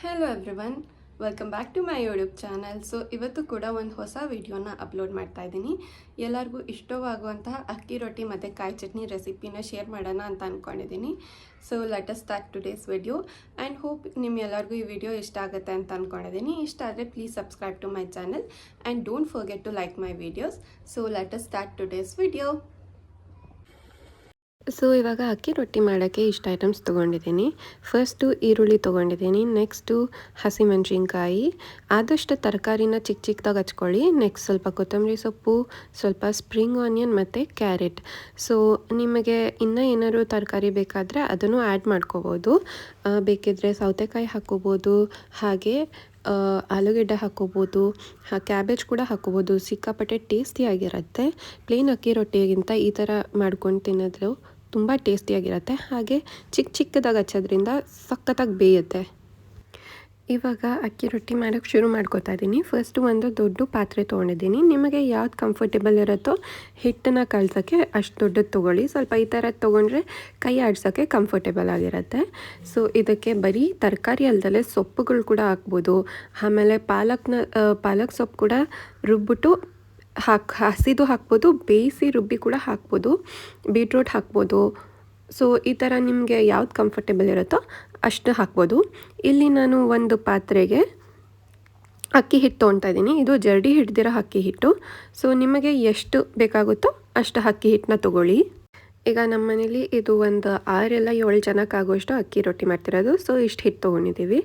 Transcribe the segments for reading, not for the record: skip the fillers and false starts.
Hello everyone, welcome back to my YouTube channel. So ಇವತ್ತು ಕೂಡ ಒಂದು ಹೊಸ ವಿಡಿಯೋನ ಅಪ್ಲೋಡ್ ಮಾಡ್ತಾ ಇದ್ದೀನಿ. ಎಲ್ಲರಿಗೂ ಇಷ್ಟವಾಗುವಂತಹ ಅಕ್ಕಿ ರೊಟ್ಟಿ ಮತ್ತು ಕಾಯಿ ಚಟ್ನಿ ರೆಸಿಪಿನ ಶೇರ್ ಮಾಡೋಣ ಅಂತ ಅಂದ್ಕೊಂಡಿದ್ದೀನಿ. So let us start today's video and hope ನಿಮ್ಮೆಲ್ಲರಿಗೂ ಈ ವಿಡಿಯೋ ಇಷ್ಟ ಆಗುತ್ತೆ ಅಂತ ಅಂದ್ಕೊಂಡಿದ್ದೀನಿ. ಇಷ್ಟ ಆದರೆ please subscribe to my channel and don't forget to like my videos. So let us start today's video. So ಇವಾಗ ಅಕ್ಕಿ ರೊಟ್ಟಿ ಮಾಡೋಕ್ಕೆ ಇಷ್ಟು ಐಟಮ್ಸ್ ತೊಗೊಂಡಿದ್ದೀನಿ. ಫಸ್ಟು ಈರುಳ್ಳಿ ತೊಗೊಂಡಿದ್ದೀನಿ, ನೆಕ್ಸ್ಟು ಹಸಿಮೆಣಸಿನ್ಕಾಯಿ, ಆದಷ್ಟು ತರಕಾರಿನ ಚಿಕ್ಕ ಚಿಕ್ಕದಾಗಿ ಹಚ್ಕೊಳ್ಳಿ. ನೆಕ್ಸ್ಟ್ ಸ್ವಲ್ಪ ಕೊತ್ತಂಬರಿ ಸೊಪ್ಪು, ಸ್ವಲ್ಪ ಸ್ಪ್ರಿಂಗ್ ಆನಿಯನ್ ಮತ್ತು ಕ್ಯಾರೆಟ್. ಸೊ ನಿಮಗೆ ಇನ್ನೂ ಏನಾದ್ರು ತರಕಾರಿ ಬೇಕಾದರೆ ಅದನ್ನು ಆ್ಯಡ್ ಮಾಡ್ಕೋಬೋದು. ಬೇಕಿದ್ದರೆ ಸೌತೆಕಾಯಿ ಹಾಕ್ಕೋಬೋದು, ಹಾಗೆ ಆಲೂಗೆಡ್ಡೆ ಹಾಕ್ಕೋಬೋದು, ಕ್ಯಾಬೇಜ್ ಕೂಡ ಹಾಕ್ಕೋಬೋದು. ಸಿಕ್ಕಾಪಟ್ಟೆ ಟೇಸ್ಟಿಯಾಗಿರುತ್ತೆ. ಪ್ಲೇನ್ ಅಕ್ಕಿ ರೊಟ್ಟಿಗಿಂತ ಈ ಥರ ಮಾಡ್ಕೊಂಡು ತಿನ್ನೋದು ತುಂಬ ಟೇಸ್ಟಿಯಾಗಿರುತ್ತೆ. ಹಾಗೆ ಚಿಕ್ಕ ಚಿಕ್ಕದಾಗಿ ಹಚ್ಚೋದ್ರಿಂದ ಸಖತ್ತಾಗಿ ಬೇಯುತ್ತೆ. ಇವಾಗ ಅಕ್ಕಿ ರೊಟ್ಟಿ ಮಾಡೋಕ್ಕೆ ಶುರು ಮಾಡ್ಕೋತಾ ಇದ್ದೀನಿ. ಫಸ್ಟು ಒಂದು ದೊಡ್ಡ ಪಾತ್ರೆ ತೊಗೊಂಡಿದ್ದೀನಿ. ನಿಮಗೆ ಯಾವ್ದು ಕಂಫರ್ಟೇಬಲ್ ಇರುತ್ತೋ ಹಿಟ್ಟನ್ನು ಕಳ್ಸೋಕ್ಕೆ ಅಷ್ಟು ದೊಡ್ಡದು ತೊಗೊಳ್ಳಿ. ಸ್ವಲ್ಪ ಈ ಥರ ತೊಗೊಂಡ್ರೆ ಕೈ ಆಡ್ಸೋಕ್ಕೆ ಕಂಫರ್ಟೇಬಲ್ ಆಗಿರುತ್ತೆ. ಸೊ ಇದಕ್ಕೆ ಬರೀ ತರಕಾರಿ ಅಲ್ಲದೆ ಸೊಪ್ಪುಗಳು ಕೂಡ ಹಾಕ್ಬೋದು. ಆಮೇಲೆ ಪಾಲಕ್ ಸೊಪ್ಪು ಕೂಡ ರುಬ್ಬಿಟ್ಟು ಹಸಿದು ಹಾಕ್ಬೋದು, ಬೇಯಿಸಿ ರುಬ್ಬಿ ಕೂಡ ಹಾಕ್ಬೋದು, ಬೀಟ್ರೂಟ್ ಹಾಕ್ಬೋದು. ಸೊ ಈ ಥರ ನಿಮಗೆ ಯಾವ್ದು ಕಂಫರ್ಟೇಬಲ್ ಇರುತ್ತೋ ಅಷ್ಟು ಹಾಕ್ಬೋದು. ಇಲ್ಲಿ ನಾನು ಒಂದು ಪಾತ್ರೆಗೆ ಅಕ್ಕಿ ಹಿಟ್ಟು ತೊಗೊಳ್ತಾ ಇದ್ದೀನಿ. ಇದು ಜರಡಿ ಹಿಡ್ದಿರೋ ಅಕ್ಕಿ ಹಿಟ್ಟು. ಸೊ ನಿಮಗೆ ಎಷ್ಟು ಬೇಕಾಗುತ್ತೋ ಅಷ್ಟು ಅಕ್ಕಿ ಹಿಟ್ಟನ್ನ ತೊಗೊಳ್ಳಿ. ಈಗ ನಮ್ಮ ಮನೇಲಿ ಇದು ಒಂದು 6-7 ಜನಕ್ಕಾಗುವಷ್ಟು ಅಕ್ಕಿ ರೊಟ್ಟಿ ಮಾಡ್ತಿರೋದು. ಸೊ ಇಷ್ಟು ಹಿಟ್ಟು ತೊಗೊಂಡಿದ್ದೀವಿ.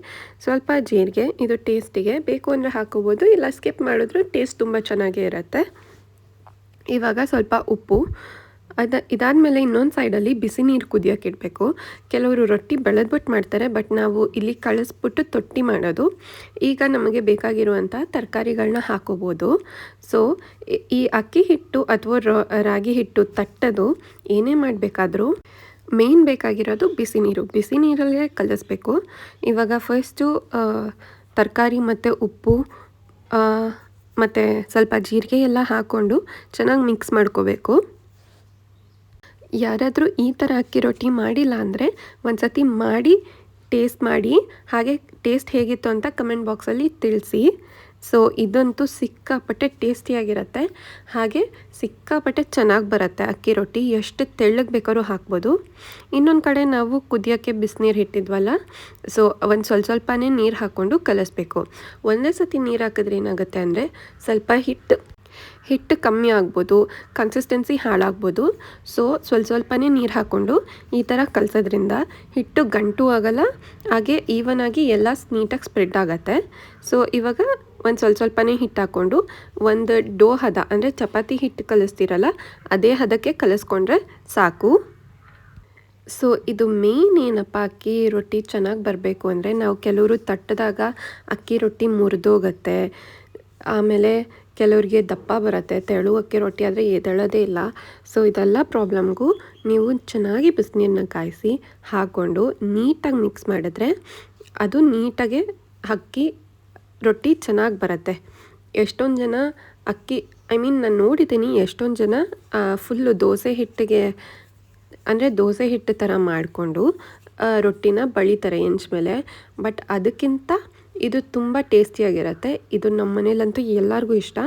ಸ್ವಲ್ಪ ಜೀರಿಗೆ, ಇದು ಟೇಸ್ಟಿಗೆ ಬೇಕು ಅಂದರೆ ಹಾಕೋಬೋದು, ಇಲ್ಲ ಸ್ಕಿಪ್ ಮಾಡಿದ್ರೂ ಟೇಸ್ಟ್ ತುಂಬ ಚೆನ್ನಾಗೇ ಇರುತ್ತೆ. ಇವಾಗ ಸ್ವಲ್ಪ ಉಪ್ಪು, ಇದಾದಮೇಲೆ ಇನ್ನೊಂದು ಸೈಡಲ್ಲಿ ಬಿಸಿ ನೀರು ಕುದಿಯೋಕೆ ಇಡಬೇಕು. ಕೆಲವರು ರೊಟ್ಟಿ ಬೆಳೆದ್ಬಿಟ್ಟು ಮಾಡ್ತಾರೆ, ಬಟ್ ನಾವು ಇಲ್ಲಿ ಕಳಿಸ್ಬಿಟ್ಟು ತೊಟ್ಟಿ ಮಾಡೋದು. ಈಗ ನಮಗೆ ಬೇಕಾಗಿರುವಂಥ ತರಕಾರಿಗಳನ್ನ ಹಾಕೋಬೋದು. ಸೊ ಈ ಅಕ್ಕಿ ಹಿಟ್ಟು ಅಥವಾ ರಾಗಿ ಹಿಟ್ಟು ತಟ್ಟೋದು ಏನೇ ಮಾಡಬೇಕಾದ್ರೂ ಮೇನ್ ಬೇಕಾಗಿರೋದು ಬಿಸಿ ನೀರು. ಬಿಸಿ ನೀರಲ್ಲೇ ಕಲಿಸ್ಬೇಕು. ಇವಾಗ ಫಸ್ಟು ತರಕಾರಿ ಮತ್ತು ಉಪ್ಪು ಮತ್ತು ಸ್ವಲ್ಪ ಜೀರಿಗೆ ಎಲ್ಲ ಹಾಕ್ಕೊಂಡು ಚೆನ್ನಾಗಿ ಮಿಕ್ಸ್ ಮಾಡ್ಕೋಬೇಕು. ಯಾರಾದರೂ ಈ ಥರ ಅಕ್ಕಿ ರೊಟ್ಟಿ ಮಾಡಿಲ್ಲ ಅಂದರೆ ಒಂದು ಸತಿ ಮಾಡಿ ಟೇಸ್ಟ್ ಮಾಡಿ, ಹಾಗೆ ಟೇಸ್ಟ್ ಹೇಗಿತ್ತು ಅಂತ ಕಮೆಂಟ್ ಬಾಕ್ಸಲ್ಲಿ ತಿಳಿಸಿ. ಸೊ ಇದಂತೂ ಸಿಕ್ಕಾಪಟ್ಟೆ ಟೇಸ್ಟಿಯಾಗಿರುತ್ತೆ, ಹಾಗೆ ಸಿಕ್ಕಾಪಟ್ಟೆ ಚೆನ್ನಾಗಿ ಬರುತ್ತೆ ಅಕ್ಕಿ ರೊಟ್ಟಿ. ಎಷ್ಟು ತೆಳ್ಳಗೆ ಬೇಕಾದ್ರೂ ಹಾಕ್ಬೋದು. ಇನ್ನೊಂದು ಕಡೆ ನಾವು ಕುದಿಯೋಕ್ಕೆ ಬಿಸಿನೀರು ಇಟ್ಟಿದ್ವಲ್ಲ, ಸೊ ಒಂದು ಸ್ವಲ್ಪನೇ ನೀರು ಹಾಕ್ಕೊಂಡು ಕಲಿಸ್ಬೇಕು. ಒಂದೇ ಸತಿ ನೀರು ಹಾಕಿದ್ರೆ ಏನಾಗುತ್ತೆ ಅಂದರೆ ಸ್ವಲ್ಪ ಹಿಟ್ಟು ಕಮ್ಮಿ ಆಗ್ಬೋದು, ಕನ್ಸಿಸ್ಟೆನ್ಸಿ ಹಾಳಾಗ್ಬೋದು. ಸೊ ಸ್ವಲ್ಪನೇ ನೀರು ಹಾಕ್ಕೊಂಡು ಈ ಥರ ಕಲಸೋದ್ರಿಂದ ಹಿಟ್ಟು ಗಂಟು ಆಗೋಲ್ಲ, ಹಾಗೆ ಈವನಾಗಿ ಎಲ್ಲ ನೀಟಾಗಿ ಸ್ಪ್ರೆಡ್ ಆಗುತ್ತೆ. ಸೊ ಇವಾಗ ಒಂದು ಸ್ವಲ್ಪನೇ ಹಿಟ್ಟು ಹಾಕ್ಕೊಂಡು ಒಂದು ಡೋ ಹದ, ಅಂದರೆ ಚಪಾತಿ ಹಿಟ್ಟು ಕಲಿಸ್ತೀರಲ್ಲ ಅದೇ ಹದಕ್ಕೆ ಕಲಿಸ್ಕೊಂಡ್ರೆ ಸಾಕು. ಸೊ ಇದು ಮೇನ್ ಏನಪ್ಪ, ಅಕ್ಕಿ ರೊಟ್ಟಿ ಚೆನ್ನಾಗಿ ಬರಬೇಕು ಅಂದರೆ ನಾವು ಕೆಲವರು ತಟ್ಟದಾಗ ಅಕ್ಕಿ ರೊಟ್ಟಿ ಮುರಿದೋಗುತ್ತೆ, ಆಮೇಲೆ ಕೆಲವ್ರಿಗೆ ದಪ್ಪ ಬರುತ್ತೆ. ತೆಳು ಅಕ್ಕಿ ರೊಟ್ಟಿ ಆದರೆ ಎದ್ದೇಳೋದೇ ಇಲ್ಲ. ಸೊ ಇದೆಲ್ಲ ಪ್ರಾಬ್ಲಮ್ಗೂ ನೀವು ಚೆನ್ನಾಗಿ ಬಿಸಿನೀರನ್ನ ಕಾಯಿಸಿ ಹಾಕ್ಕೊಂಡು ನೀಟಾಗಿ ಮಿಕ್ಸ್ ಮಾಡಿದ್ರೆ ಅದು ನೀಟಾಗೆ ಅಕ್ಕಿ ರೊಟ್ಟಿ ಚೆನ್ನಾಗಿ ಬರುತ್ತೆ. ಎಷ್ಟೊಂದು ಜನ ನಾನು ನೋಡಿದ್ದೀನಿ, ಎಷ್ಟೊಂದು ಜನ ಫುಲ್ಲು ದೋಸೆ ಹಿಟ್ಟು ಥರ ಮಾಡಿಕೊಂಡು ರೊಟ್ಟಿನ ಬಳಿತಾರೆ ಹೆಂಚ್ ಮೇಲೆ. ಬಟ್ ಅದಕ್ಕಿಂತ ಇದು ತುಂಬ ಟೇಸ್ಟಿಯಾಗಿರುತ್ತೆ. ಇದು ನಮ್ಮ ಮನೇಲಂತೂ ಎಲ್ಲರಿಗೂ ಇಷ್ಟ.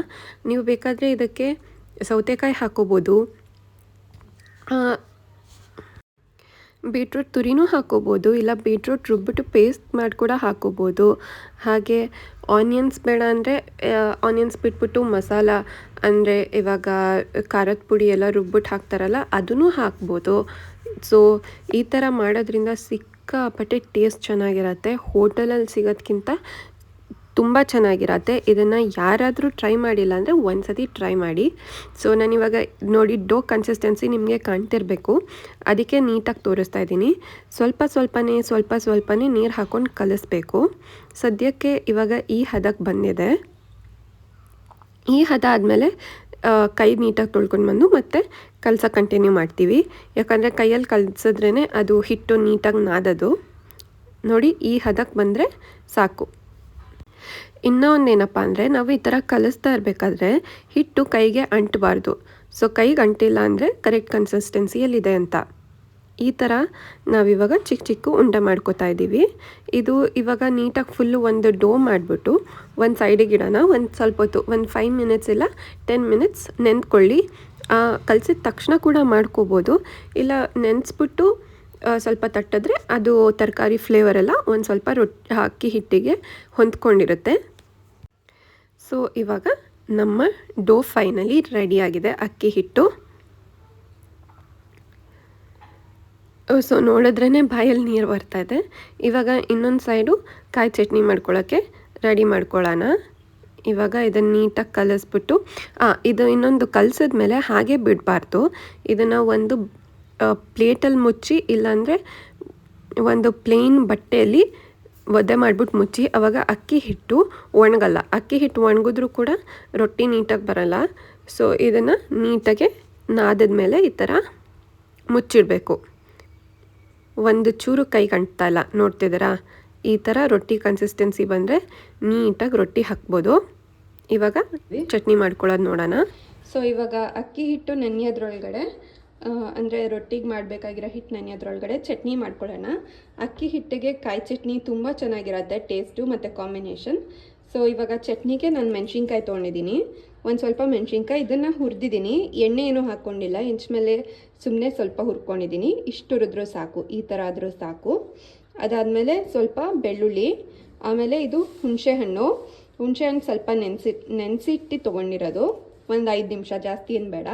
ನೀವು ಬೇಕಾದರೆ ಇದಕ್ಕೆ ಸೌತೆಕಾಯಿ ಹಾಕೋಬೋದು, ಬೀಟ್ರೂಟ್ ತುರಿನೂ ಹಾಕೋಬೋದು, ಇಲ್ಲ ಬೀಟ್ರೂಟ್ ರುಬ್ಬಿಟ್ಟು ಪೇಸ್ಟ್ ಮಾಡಿ ಕೂಡ ಹಾಕೋಬೋದು. ಹಾಗೆ ಆನಿಯನ್ಸ್ ಬೇಡ ಅಂದರೆ ಆನಿಯನ್ಸ್ ಬಿಟ್ಬಿಟ್ಟು ಮಸಾಲ, ಅಂದರೆ ಇವಾಗ ಖಾರದ ಪುಡಿ ಎಲ್ಲ ರುಬ್ಬಿಟ್ಟು ಹಾಕ್ತಾರಲ್ಲ ಅದನ್ನು ಹಾಕ್ಬೋದು. ಸೊ ಈ ಥರ ಮಾಡೋದ್ರಿಂದ ಸಿಕ್ಕಾಪಟ್ಟೆ ಟೇಸ್ಟ್ ಚೆನ್ನಾಗಿರುತ್ತೆ. ಹೋಟೆಲಲ್ಲಿ ಸಿಗೋದಕ್ಕಿಂತ ತುಂಬ ಚೆನ್ನಾಗಿರುತ್ತೆ. ಇದನ್ನು ಯಾರಾದರೂ ಟ್ರೈ ಮಾಡಿಲ್ಲ ಅಂದರೆ ಒಂದು ಸತಿ ಟ್ರೈ ಮಾಡಿ. ಸೊ ನಾನಿವಾಗ ನೋಡಿ ಡೋ ಕನ್ಸಿಸ್ಟೆನ್ಸಿ ನಿಮಗೆ ಕಾಣ್ತಿರಬೇಕು, ಅದಕ್ಕೆ ನೀಟಾಗಿ ತೋರಿಸ್ತಾ ಇದ್ದೀನಿ. ಸ್ವಲ್ಪನೇ ನೀರು ಹಾಕ್ಕೊಂಡು ಕಲಿಸ್ಬೇಕು. ಸದ್ಯಕ್ಕೆ ಇವಾಗ ಈ ಹದಕ್ಕೆ ಬಂದಿದೆ. ಈ ಹದ ಆದಮೇಲೆ ಕೈ ನೀಟಾಗಿ ತೊಳ್ಕೊಂಡು ಬಂದು ಮತ್ತೆ ಕಲಸ ಕಂಟಿನ್ಯೂ ಮಾಡ್ತೀವಿ. ಯಾಕಂದರೆ ಕೈಯಲ್ಲಿ ಕಲಸಿದ್ರೇ ಅದು ಹಿಟ್ಟು ನೀಟಾಗಿ ನಾದೋದು. ನೋಡಿ ಈ ಹದಕ್ಕೆ ಬಂದರೆ ಸಾಕು. ಇನ್ನೂ ಒಂದೇನಪ್ಪ ಅಂದರೆ ನಾವು ಈ ಥರ ಕಲಿಸ್ತಾ ಇರಬೇಕಾದ್ರೆ ಹಿಟ್ಟು ಕೈಗೆ ಅಂಟಬಾರ್ದು. ಸೊ ಕೈಗೆ ಅಂಟಿಲ್ಲ ಅಂದರೆ ಕರೆಕ್ಟ್ ಕನ್ಸಿಸ್ಟೆನ್ಸಿಯಲ್ಲಿದೆ ಅಂತ. ಈ ಥರ ನಾವಿವಾಗ ಚಿಕ್ಕ ಚಿಕ್ಕ ಉಂಡೆ ಮಾಡ್ಕೋತಾ ಇದ್ದೀವಿ. ಇದು ಇವಾಗ ನೀಟಾಗಿ ಫುಲ್ಲು ಒಂದು ಡೋ ಮಾಡಿಬಿಟ್ಟು ಒಂದು ಸೈಡಿಗೆ ಇಡೋಣ. ಒಂದು ಸ್ವಲ್ಪ ಹೊತ್ತು, ಒಂದು 5 ಮಿನಿಟ್ಸ್ ಇಲ್ಲ 10 ಮಿನಿಟ್ಸ್ ನೆಂದ್ಕೊಳ್ಳಿ. ಕಲಸಿದ ತಕ್ಷಣ ಕೂಡ ಮಾಡ್ಕೋಬೋದು, ಇಲ್ಲ ನೆನೆಸ್ಬಿಟ್ಟು ಸ್ವಲ್ಪ ತಟ್ಟಿದ್ರೆ ಅದು ತರಕಾರಿ ಫ್ಲೇವರೆಲ್ಲ ಒಂದು ಸ್ವಲ್ಪ ಅಕ್ಕಿ ಹಿಟ್ಟಿಗೆ ಹೊಂದ್ಕೊಂಡಿರುತ್ತೆ. ಸೊ ಇವಾಗ ನಮ್ಮ ಡೋ ಫೈನಲಿ ರೆಡಿಯಾಗಿದೆ, ಅಕ್ಕಿ ಹಿಟ್ಟು. ಸೊ ನೋಡಿದ್ರೇ ಬಾಯಲ್ಲಿ ನೀರು ಬರ್ತಾಯಿದೆ. ಇವಾಗ ಇನ್ನೊಂದು ಸೈಡು ಕಾಯಿ ಚಟ್ನಿ ಮಾಡ್ಕೊಳ್ಳೋಕ್ಕೆ ರೆಡಿ ಮಾಡ್ಕೊಳ್ಳೋಣ. ಇವಾಗ ಇದನ್ನು ನೀಟಾಗಿ ಕಲಿಸ್ಬಿಟ್ಟು ಇದು ಇನ್ನೊಂದು ಕಲಸಿದ್ಮೇಲೆ ಹಾಗೆ ಬಿಡಬಾರ್ದು. ಇದನ್ನು ಒಂದು ಪ್ಲೇಟಲ್ಲಿ ಮುಚ್ಚಿ, ಇಲ್ಲಾಂದರೆ ಒಂದು ಪ್ಲೇನ್ ಬಟ್ಟೆಯಲ್ಲಿ ಒದ್ದೆ ಮಾಡಿಬಿಟ್ಟು ಮುಚ್ಚಿ. ಆವಾಗ ಅಕ್ಕಿ ಹಿಟ್ಟು ಒಣಗಲ್ಲ. ಅಕ್ಕಿ ಹಿಟ್ಟು ಒಣಗಿದ್ರೂ ಕೂಡ ರೊಟ್ಟಿ ನೀಟಾಗಿ ಬರಲ್ಲ. ಸೊ ಇದನ್ನು ನೀಟಾಗೆ ನಾದಿದ ಮೇಲೆ ಈ ಥರ ಮುಚ್ಚಿಡಬೇಕು. ಒಂದು ಚೂರು ಕೈಗೆ ಅಂಟ್ತಾ ಇಲ್ಲ, ನೋಡ್ತಿದ್ದೀರಾ? ಈ ಥರ ರೊಟ್ಟಿ ಕನ್ಸಿಸ್ಟೆನ್ಸಿ ಬಂದರೆ ನೀಟಾಗಿ ರೊಟ್ಟಿ ಹಾಕ್ಬೋದು. ಇವಾಗ ಚಟ್ನಿ ಮಾಡ್ಕೊಳ್ಳೋದು ನೋಡೋಣ. ಸೊ ಇವಾಗ ಅಕ್ಕಿ ಹಿಟ್ಟು ನೆನೆಯೋದ್ರೊಳಗಡೆ, ಅಂದರೆ ರೊಟ್ಟಿಗೆ ಮಾಡಬೇಕಾಗಿರೋ ಹಿಟ್ಟು ನೆನೆಯೋದ್ರೊಳಗಡೆ ಚಟ್ನಿ ಮಾಡ್ಕೊಳ್ಳೋಣ. ಅಕ್ಕಿ ಹಿಟ್ಟಿಗೆ ಕಾಯಿ ಚಟ್ನಿ ತುಂಬ ಚೆನ್ನಾಗಿರುತ್ತೆ ಟೇಸ್ಟು ಮತ್ತು ಕಾಂಬಿನೇಷನ್. ಸೊ ಇವಾಗ ಚಟ್ನಿಗೆ ನಾನು ಮೆಣಸಿನ್ಕಾಯಿ ತೊಗೊಂಡಿದ್ದೀನಿ, ಒಂದು ಸ್ವಲ್ಪ ಮೆಣಸಿನ್ಕಾಯಿ. ಇದನ್ನು ಹುರಿದಿದ್ದೀನಿ, ಎಣ್ಣೆ ಏನೂ ಹಾಕ್ಕೊಂಡಿಲ್ಲ. ಹೆಂಚು ಮೇಲೆ ಸುಮ್ಮನೆ ಸ್ವಲ್ಪ ಹುರ್ಕೊಂಡಿದ್ದೀನಿ. ಇಷ್ಟು ಹುರಿದ್ರೂ ಸಾಕು, ಈ ಥರ ಆದರೂ ಸಾಕು. ಅದಾದಮೇಲೆ ಸ್ವಲ್ಪ ಬೆಳ್ಳುಳ್ಳಿ, ಆಮೇಲೆ ಇದು ಹುಣಸೆಹಣ್ಣು ಸ್ವಲ್ಪ ನೆನೆಸಿಟ್ಟು ತೊಗೊಂಡಿರೋದು, ಒಂದು 5 ನಿಮಿಷ, ಜಾಸ್ತಿ ಏನು ಬೇಡ.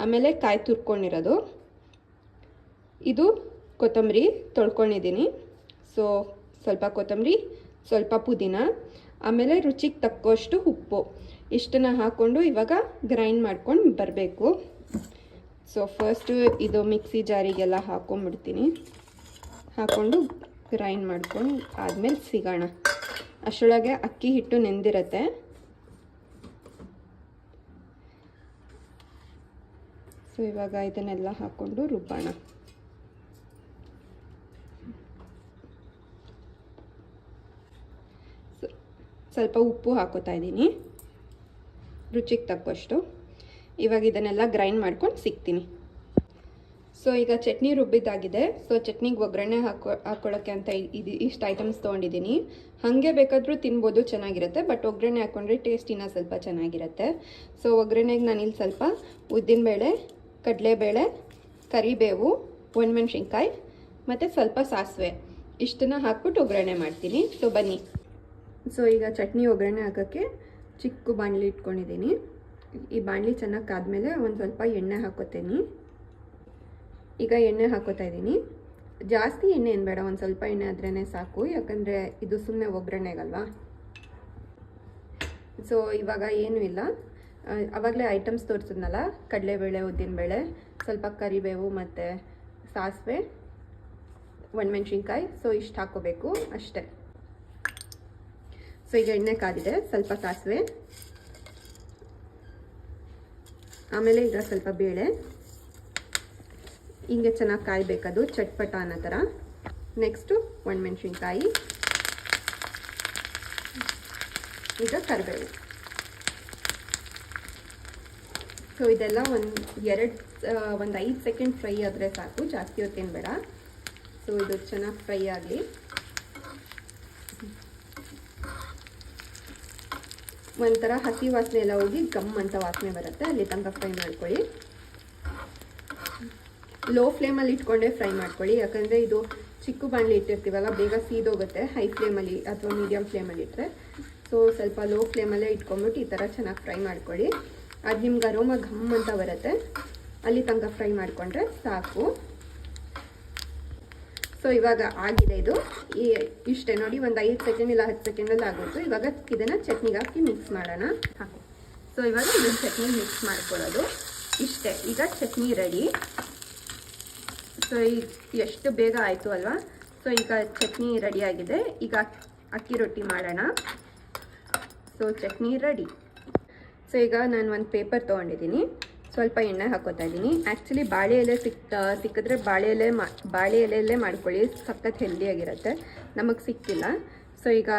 ಆಮೇಲೆ ಕಾಯಿ ತುರ್ಕೊಂಡಿರೋದು, ಇದು ಕೊತ್ತಂಬರಿ ತೊಳ್ಕೊಂಡಿದ್ದೀನಿ. ಸೊ ಸ್ವಲ್ಪ ಕೊತ್ತಂಬರಿ, ಸ್ವಲ್ಪ ಪುದೀನ, ಆಮೇಲೆ ರುಚಿಗೆ ತಕ್ಕಷ್ಟು ಉಪ್ಪು, ಇಷ್ಟನ್ನು ಹಾಕ್ಕೊಂಡು ಇವಾಗ ಗ್ರೈಂಡ್ ಮಾಡ್ಕೊಂಡು ಬರಬೇಕು. ಸೊ ಫಸ್ಟು ಇದು ಮಿಕ್ಸಿ ಜಾರಿಗೆಲ್ಲ ಹಾಕ್ಕೊಂಡ್ಬಿಡ್ತೀನಿ. ಹಾಕ್ಕೊಂಡು ಗ್ರೈಂಡ್ ಮಾಡ್ಕೊಂಡು ಆದಮೇಲೆ ಸಿಗೋಣ. ಅಷ್ಟರೊಳಗೆ ಅಕ್ಕಿ ಹಿಟ್ಟು ನೆಂದಿರುತ್ತೆ. ಸೊ ಇವಾಗ ಇದನ್ನೆಲ್ಲ ಹಾಕ್ಕೊಂಡು ರುಬ್ಬೋಣ. ಸ್ವಲ್ಪ ಉಪ್ಪು ಹಾಕೋತಾ ಇದ್ದೀನಿ, ರುಚಿಗೆ ತಕ್ಕಷ್ಟು. ಇವಾಗ ಇದನ್ನೆಲ್ಲ ಗ್ರೈಂಡ್ ಮಾಡ್ಕೊಂಡು ಸಿಗ್ತೀನಿ. ಸೊ ಈಗ ಚಟ್ನಿ ರುಬ್ಬಿದ್ದಾಗಿದೆ. ಸೊ ಚಟ್ನಿಗೆ ಒಗ್ಗರಣೆ ಹಾಕ್ಕೊಳ್ಳೋಕ್ಕೆ ಅಂತ ಇಷ್ಟು ಐಟಮ್ಸ್ ತೊಗೊಂಡಿದ್ದೀನಿ. ಹಾಗೆ ಬೇಕಾದರೂ ತಿನ್ಬೋದು, ಚೆನ್ನಾಗಿರುತ್ತೆ. ಬಟ್ ಒಗ್ಗರಣೆ ಹಾಕ್ಕೊಂಡ್ರೆ ಟೇಸ್ಟ್ ಇನ್ನೂ ಸ್ವಲ್ಪ ಚೆನ್ನಾಗಿರುತ್ತೆ. ಸೊ ಒಗ್ಗರಣೆಗೆ ನಾನಿಲ್ಲಿ ಸ್ವಲ್ಪ ಉದ್ದಿನಬೇಳೆ, ಕಡಲೆಬೇಳೆ, ಕರಿಬೇವು, ಒಣಮೆಣ್ಸಿನ್ಕಾಯಿ ಮತ್ತು ಸ್ವಲ್ಪ ಸಾಸಿವೆ, ಇಷ್ಟನ್ನು ಹಾಕ್ಬಿಟ್ಟು ಒಗ್ಗರಣೆ ಮಾಡ್ತೀನಿ. ಸೊ ಬನ್ನಿ. ಸೊ ಈಗ ಚಟ್ನಿ ಒಗ್ಗರಣೆ ಹಾಕೋಕ್ಕೆ ಚಿಕ್ಕ ಬಾಣಲಿ ಇಟ್ಕೊಂಡಿದ್ದೀನಿ. ಈ ಬಾಣಲಿ ಚೆನ್ನಾಗಿ ಕಾದ್ಮೇಲೆ ಒಂದು ಸ್ವಲ್ಪ ಎಣ್ಣೆ ಹಾಕೋತೀನಿ. ಈಗ ಎಣ್ಣೆ ಹಾಕೋತಾ ಇದ್ದೀನಿ. ಜಾಸ್ತಿ ಎಣ್ಣೆ ಏನು ಬೇಡ, ಒಂದು ಸ್ವಲ್ಪ ಎಣ್ಣೆ ಆದ್ರೇ ಸಾಕು, ಯಾಕಂದರೆ ಇದು ಸುಮ್ಮನೆ ಒಗ್ಗರಣೆಗಲ್ವಾ. ಸೊ ಇವಾಗ ಏನೂ ಇಲ್ಲ, ಆವಾಗಲೇ ಐಟಮ್ಸ್ ತೋರಿಸಿದ್ನಲ್ಲ, ಕಡಲೆಬೇಳೆ, ಉದ್ದಿನಬೇಳೆ, ಸ್ವಲ್ಪ ಕರಿಬೇವು ಮತ್ತು ಸಾಸಿವೆ, ಒಣಮೆಣ್ಸಿನ್ಕಾಯಿ. ಸೊ ಇಷ್ಟು ಹಾಕೋಬೇಕು ಅಷ್ಟೇ. ಸೊ ಈಗ ಎಣ್ಣೆ ಕಾದಿದೆ, ಸ್ವಲ್ಪ ಸಾಸಿವೆ, ಆಮೇಲೆ ಈಗ ಸ್ವಲ್ಪ ಬೇಳೆ, ಹಿಂಗೆ ಚೆನ್ನಾಗಿ ಕಾಯಬೇಕದು ಚಟ್ಪಟ ಅನ್ನೋ ಥರ. ನೆಕ್ಸ್ಟು ಒಣಮೆಣ್ಸಿನ್ಕಾಯಿ, ಈಗ ಕರಿಬೇವು. ಸೊ ಇದೆಲ್ಲ ಒಂದು 5 ಸೆಕೆಂಡ್ ಫ್ರೈ ಆದರೆ ಸಾಕು, ಜಾಸ್ತಿ ಹೊತ್ತೇನು ಬೇಡ. ಸೊ ಇದು ಚೆನ್ನಾಗಿ ಫ್ರೈ ಆಗಲಿ. ಒಂಥರ ಹಸಿ ವಾಸನೆ ಎಲ್ಲ ಹೋಗಿ ಗಮ್ ಅಂತ ವಾಸನೆ ಬರುತ್ತೆ, ಅಲ್ಲಿ ತನಕ ಫ್ರೈ ಮಾಡ್ಕೊಳ್ಳಿ. ಲೋ ಫ್ಲೇಮಲ್ಲಿ ಇಟ್ಕೊಂಡೇ ಫ್ರೈ ಮಾಡ್ಕೊಳ್ಳಿ, ಯಾಕಂದರೆ ಇದು ಚಿಕ್ಕ ಬಾಣಲಿ ಇಟ್ಟಿರ್ತೀವಲ್ಲ, ಬೇಗ ಸೀದೋಗುತ್ತೆ. ಹೈ ಫ್ಲೇಮಲ್ಲಿ ಅಥವಾ ಮೀಡಿಯಮ್ ಫ್ಲೇಮಲ್ಲಿ ಇಟ್ಟರೆ. ಸೊ ಸ್ವಲ್ಪ ಲೋ ಫ್ಲೇಮಲ್ಲೇ ಇಟ್ಕೊಂಡ್ಬಿಟ್ಟು ಈ ಥರ ಚೆನ್ನಾಗಿ ಫ್ರೈ ಮಾಡ್ಕೊಳ್ಳಿ. ಅದು ನಿಮ್ಗೆ ಅರೋಮ ಘಮ್ ಅಂತ ಬರುತ್ತೆ, ಅಲ್ಲಿ ತನಕ ಫ್ರೈ ಮಾಡಿಕೊಂಡ್ರೆ ಸಾಕು. ಸೊ ಇವಾಗ ಆಗಿದೆ ಇದು, ಇಷ್ಟೇ ನೋಡಿ, ಒಂದು 5 ಸೆಕೆಂಡ್ ಇಲ್ಲ 10 ಸೆಕೆಂಡಲ್ಲಿ ಆಗೋದು. ಇವಾಗ ಇದನ್ನು ಚಟ್ನಿಗೆ ಹಾಕಿ ಮಿಕ್ಸ್ ಮಾಡೋಣ. ಹಾಕು. ಸೊ ಇವಾಗ ಇದನ್ನು ಚಟ್ನಿ ಮಿಕ್ಸ್ ಮಾಡ್ಕೊಳ್ಳೋದು ಇಷ್ಟೇ. ಈಗ ಚಟ್ನಿ ರೆಡಿ. ಸೊ ಈಗ ಎಷ್ಟು ಬೇಗ ಆಯಿತು ಅಲ್ವಾ. ಸೊ ಈಗ ಚಟ್ನಿ ರೆಡಿಯಾಗಿದೆ. ಈಗ ಅಕ್ಕಿ ರೊಟ್ಟಿ ಮಾಡೋಣ. So chutney ready. ಸೊ ಈಗ ನಾನು ಒಂದು ಪೇಪರ್ ತೊಗೊಂಡಿದ್ದೀನಿ, ಸ್ವಲ್ಪ ಎಣ್ಣೆ ಹಾಕೋತಾ ಇದ್ದೀನಿ. ಆ್ಯಕ್ಚುಲಿ ಬಾಳೆ ಎಲೆ ಸಿಕ್ಕಿದ್ರೆ ಬಾಳೆ ಎಲೆಯಲ್ಲೇ ಮಾಡ್ಕೊಳ್ಳಿ, ಸಖತ್ ಹೆಲ್ದಿಯಾಗಿರುತ್ತೆ. ನಮಗೆ ಸಿಕ್ಕಿಲ್ಲ. ಸೊ ಈಗ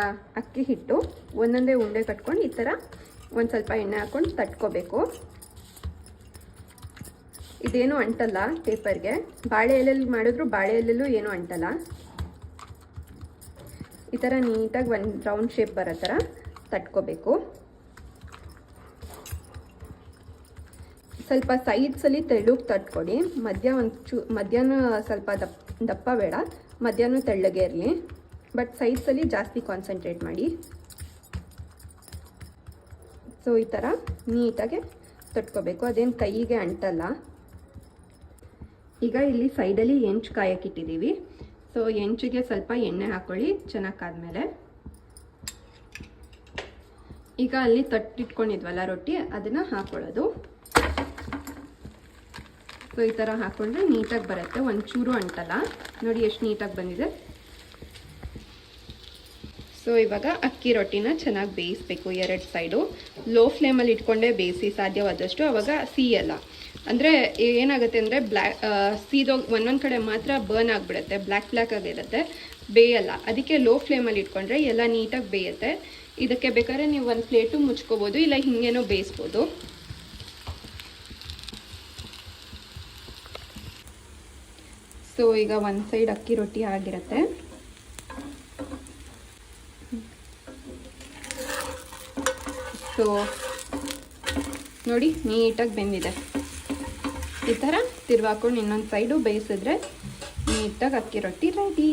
ಅಕ್ಕಿ ಹಿಟ್ಟು ಒಂದೊಂದೇ ಉಂಡೆ ಕಟ್ಕೊಂಡು ಈ ಥರ ಒಂದು ಸ್ವಲ್ಪ ಎಣ್ಣೆ ಹಾಕ್ಕೊಂಡು ತಟ್ಕೋಬೇಕು. ಇದೇನು ಅಂಟಲ್ಲ ಪೇಪರ್ಗೆ. ಬಾಳೆ ಎಲೆಯಲ್ಲಿ ಮಾಡಿದ್ರು ಬಾಳೆ ಎಲೆಲ್ಲೂ ಏನೂ ಅಂಟಲ್ಲ. ಈ ಥರ ನೀಟಾಗಿ ಒಂದು ರೌಂಡ್ ಶೇಪ್ ಬರೋ ಥರ ತಟ್ಕೋಬೇಕು. ಸ್ವಲ್ಪ ಸೈಡ್ಸಲ್ಲಿ ತೆಳ್ಳಗೆ ತಟ್ಕೊಡಿ. ಮಧ್ಯಾಹ್ನ ಸ್ವಲ್ಪ ದಪ್ಪ ಬೇಡ, ಮಧ್ಯಾಹ್ನ ತೆಳ್ಳಗೆ ಇರಲಿ. ಬಟ್ ಸೈಡ್ಸಲ್ಲಿ ಜಾಸ್ತಿ ಕಾನ್ಸಂಟ್ರೇಟ್ ಮಾಡಿ. ಸೊ ಈ ಥರ ನೀಟಾಗಿ ತಟ್ಕೋಬೇಕು, ಅದೇನು ಕೈಗೆ ಅಂಟಲ್ಲ. ಈಗ ಇಲ್ಲಿ ಸೈಡಲ್ಲಿ ಹೆಂಚು ಕಾಯಕ್ಕಿಟ್ಟಿದ್ದೀವಿ. ಸೊ ಹೆಂಚಿಗೆ ಸ್ವಲ್ಪ ಎಣ್ಣೆ ಹಾಕ್ಕೊಳ್ಳಿ ಚೆನ್ನಾಗಿ ಕಾದ್ಮೇಲೆ. ಈಗ ಅಲ್ಲಿ ತಟ್ಟಿಟ್ಕೊಂಡಿದ್ವಲ್ಲ ರೊಟ್ಟಿ, ಅದನ್ನು ಹಾಕ್ಕೊಳ್ಳೋದು. ಸೊ ಈ ಥರ ಹಾಕ್ಕೊಂಡ್ರೆ ನೀಟಾಗಿ ಬರುತ್ತೆ, ಒಂಚೂರು ಅಂಟಲ್ಲ. ನೋಡಿ ಎಷ್ಟು ನೀಟಾಗಿ ಬಂದಿದೆ. ಸೊ ಇವಾಗ ಅಕ್ಕಿ ರೊಟ್ಟಿನ ಚೆನ್ನಾಗಿ ಬೇಯಿಸ್ಬೇಕು. 2 ಸೈಡು ಲೋ ಫ್ಲೇಮಲ್ಲಿ ಇಟ್ಕೊಂಡೇ ಬೇಯಿಸಿ ಸಾಧ್ಯವಾದಷ್ಟು, ಅವಾಗ ಸಿಯಲ್ಲ. ಅಂದರೆ ಏನಾಗುತ್ತೆ ಅಂದರೆ ಸೀದೋಗಿ ಒಂದೊಂದು ಕಡೆ ಮಾತ್ರ ಬರ್ನ್ ಆಗಿಬಿಡುತ್ತೆ, ಬ್ಲ್ಯಾಕ್ ಆಗಿರುತ್ತೆ, ಬೇಯಲ್ಲ. ಅದಕ್ಕೆ ಲೋ ಫ್ಲೇಮಲ್ಲಿ ಇಟ್ಕೊಂಡ್ರೆ ಎಲ್ಲ ನೀಟಾಗಿ ಬೇಯುತ್ತೆ. ಇದಕ್ಕೆ ಬೇಕಾದ್ರೆ ನೀವು ಒಂದು ಪ್ಲೇಟು ಮುಚ್ಕೋಬೋದು, ಇಲ್ಲ ಹಿಂಗೇನೋ ಬೇಯಿಸ್ಬೋದು. ಸೊ ಈಗ ಒಂದು ಸೈಡ್ ಅಕ್ಕಿ ರೊಟ್ಟಿ ಆಗಿರುತ್ತೆ. ಸೊ ನೋಡಿ ನೀಟಾಗಿ ಬೆಂದಿದೆ. ಈ ಥರ ತಿರ್ವಾಕೊಂಡು ಇನ್ನೊಂದು ಸೈಡು ಬೇಯಿಸಿದ್ರೆ ನೀಟಾಗಿ ಅಕ್ಕಿ ರೊಟ್ಟಿ ರೆಡಿ.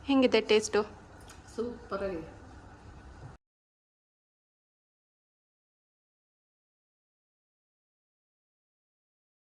ಹೆಂಗಿದೆ ಟೇಸ್ಟು? ಸೂಪರಾಗಿದೆ.